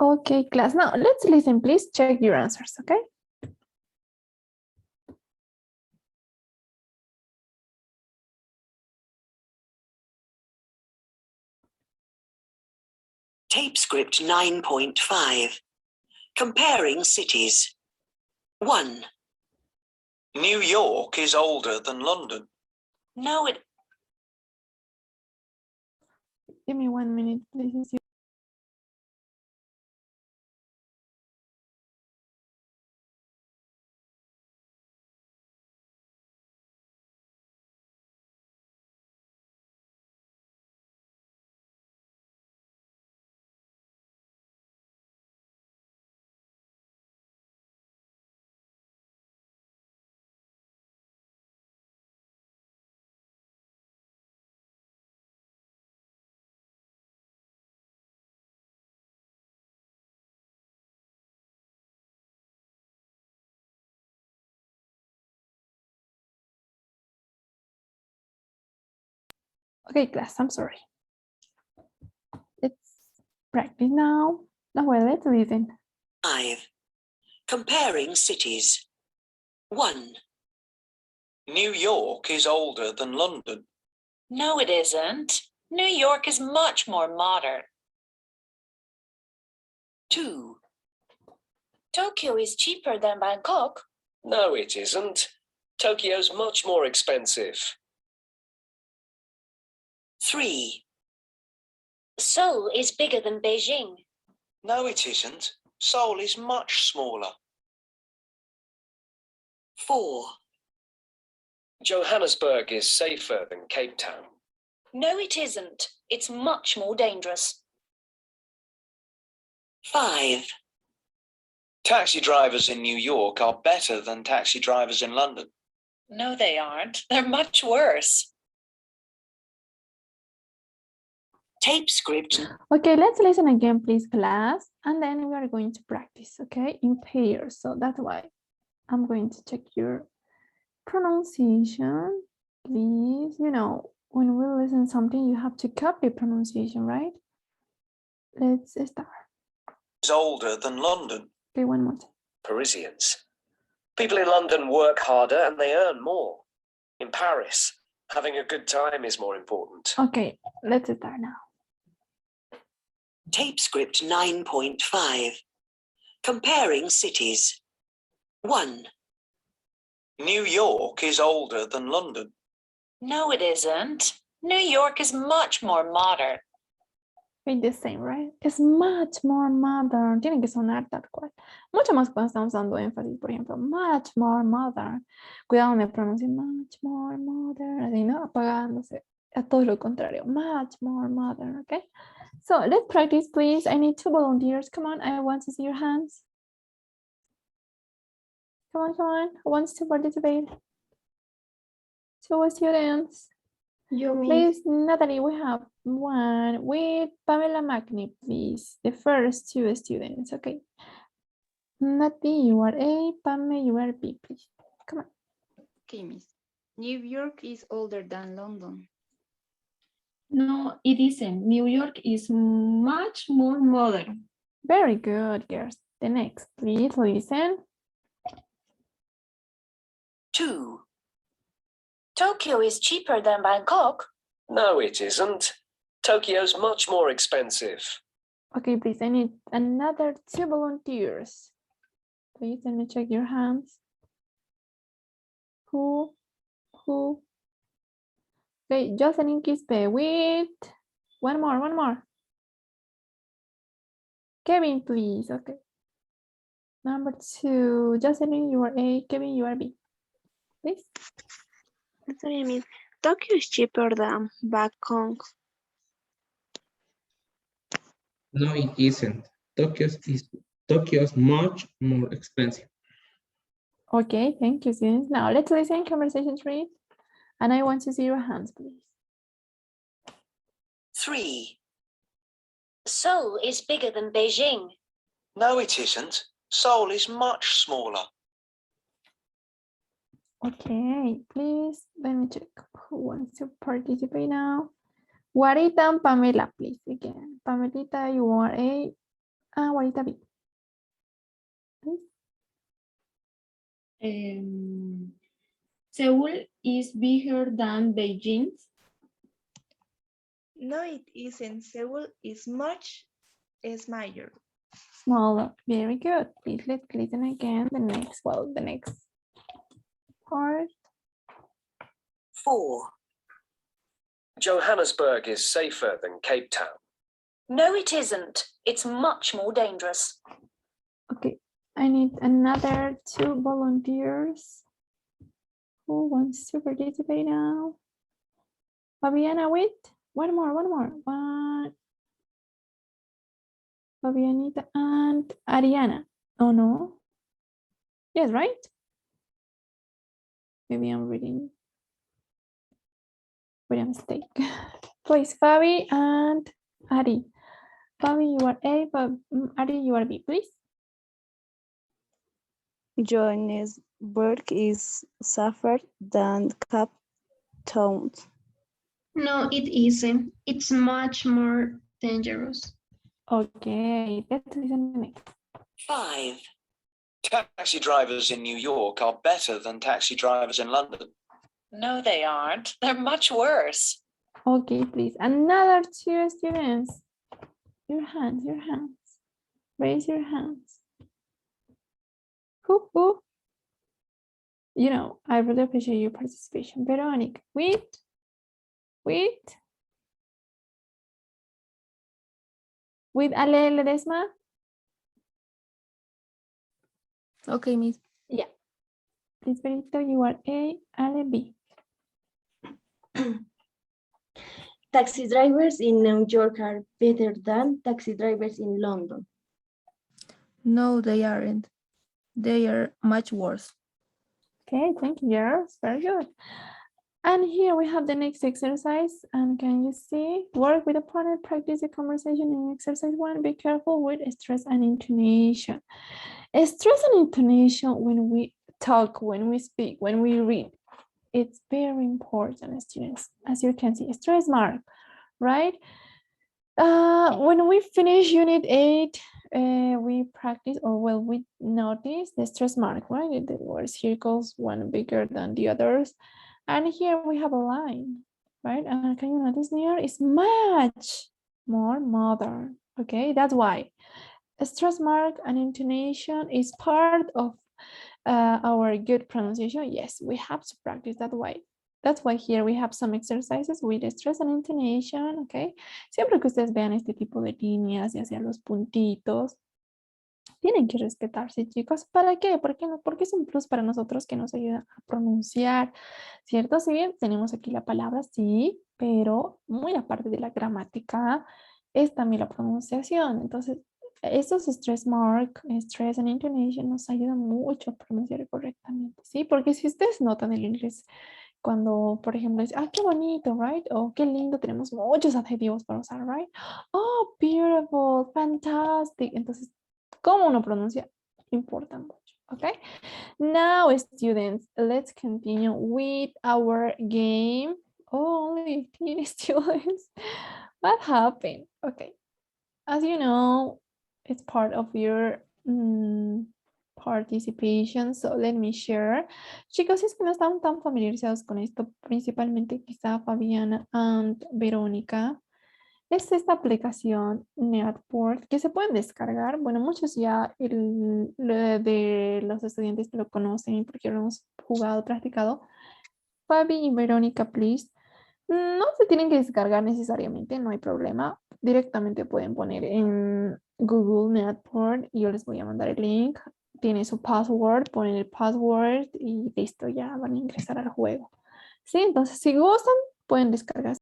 Okay, class. Now let's listen, please. Check your answers, okay? Tape script 9.5. Comparing cities. 1. New York is older than London. No, it. Give me 1 minute, please. Okay, class, I'm sorry. Let's practice now. Now, well, let's listen. 5. Comparing cities. 1. New York is older than London. No, it isn't. New York is much more modern. 2. Tokyo is cheaper than Bangkok. No, it isn't. Tokyo's much more expensive. 3. Seoul is bigger than Beijing. No, it isn't. Seoul is much smaller. 4. Johannesburg is safer than Cape Town. No, it isn't. It's much more dangerous. 5. Taxi drivers in New York are better than taxi drivers in London. No, they aren't. They're much worse. Tape script. Okay, let's listen again, please, class. And then we are going to practice, okay, in pairs. So that's why I'm going to check your pronunciation. Please, you know, when we listen something, you have to copy pronunciation, right? Let's start. Is older than London. Okay, one more time. Parisians. People in London work harder and they earn more. In Paris, having a good time is more important. Okay, let's start now. Tape script 9.5. Comparing cities. 1. New York is older than London. No, it isn't. New York is much more modern. It's the same, right? It's much more modern. Tiene que sonar tal cual. Mucho más cuando estamos dando énfasis, por ejemplo, much more modern. Cuidado donde pronuncien much more modern, así, ¿no? Apagándose. A todo lo contrario, much more modern, okay? So let's practice, please. I need 2 volunteers. Come on, I want to see your hands. Come on, come on. Who wants to participate? 2 students. Please, Natalie, we have 1 with Pamela Magni, please. The first 2 students, okay. Nati, you are A, Pamela, you are B, please. Come on. Okay, Miss. New York is older than London. No, it isn't. New York is much more modern. Very good, girls. The next, please listen. 2. Tokyo is cheaper than Bangkok. No, it isn't. Tokyo's much more expensive. Okay, please, I need another 2 volunteers. Please, let me check your hands. Who? Okay, Jocelyn Quispe with one more. Kevin, please. Okay. Number 2, Jocelyn, you are A, Kevin, you are B. Please. Sorry, Miss. Tokyo is cheaper than Bangkok. No, it isn't. Tokyo's much more expensive. Okay, thank you, students. Now let's listen conversation 3. And I want to see your hands, please. 3. Seoul is bigger than Beijing. No, it isn't. Seoul is much smaller. Okay, please let me check who wants to participate now. Warita and Pamela, please, again. Pamelita, you are A. Abuelita B. Seoul is bigger than Beijing. No, it isn't. Seoul is much smaller. Smaller. Very good. Please let's listen again. The next part. 4. Johannesburg is safer than Cape Town. No, it isn't. It's much more dangerous. Okay, I need another 2 volunteers. Who wants to participate now? Fabiana, wait. One more. One. Fabianita and Ariana. Oh no. Yes, right? Maybe I'm reading with a mistake. Please, Fabi and Ari. Fabi, you are A, but Ari, you are B, please. Johannesburg is safer than Cape Town. No, it isn't. It's much more dangerous. Okay, let's listen next. 5. Taxi drivers in New York are better than taxi drivers in London. No, they aren't. They're much worse. Okay, please. Another 2 students. Your hands. Raise your hands. Who? You know, I really appreciate your participation. Veronica, wait. With Ale Ledesma? Okay, Miss. Yeah. Please, Benito, you are A, Ale B. Taxi drivers in New York are better than taxi drivers in London. No, they aren't. They are much worse. Okay, thank you, girls. Very good. And here we have the next exercise. And can you see? Work with a partner, practice the conversation in exercise 1. Be careful with stress and intonation. Stress and intonation when we talk, when we speak, when we read. It's very important, students. As you can see, stress mark, right? When we finish unit 8, we practice, or well, we notice the stress mark, right? The word circles, one bigger than the others. And here we have a line, right? Can you notice here? It's much more modern, okay? That's why a stress mark and intonation is part of our good pronunciation. Yes, we have to practice that way. That's why here we have some exercises with stress and intonation, okay? Siempre que ustedes vean este tipo de líneas y hacia los puntitos, tienen que respetarse, chicos. ¿Para qué? Porque es un plus para nosotros que nos ayuda a pronunciar, ¿cierto? Si bien tenemos aquí la palabra, sí, pero muy aparte de la gramática, es también la pronunciación. Entonces, estos stress mark, stress and intonation nos ayudan mucho a pronunciar correctamente, ¿sí? Porque si ustedes notan el inglés, cuando, por ejemplo, dice, qué bonito, right? O qué lindo, tenemos muchos adjetivos para usar, right? Oh, beautiful, fantastic. Entonces, cómo uno pronuncia importa mucho, okay? Now, students, let's continue with our game. Oh, only 15 students. What happened? Okay. As you know, it's part of your participation, so let me share. Chicos, si es que no están tan familiarizados con esto, principalmente quizá Fabiana y Verónica, es esta aplicación Netboard que se pueden descargar. Bueno, muchos ya de los estudiantes lo conocen porque lo hemos jugado, practicado. Fabi y Verónica, please. No se tienen que descargar necesariamente, no hay problema. Directamente pueden poner en Google Netboard y yo les voy a mandar el link. Tiene su password, ponen el password y listo, ya van a ingresar al juego. Sí, entonces si gustan, pueden descargar.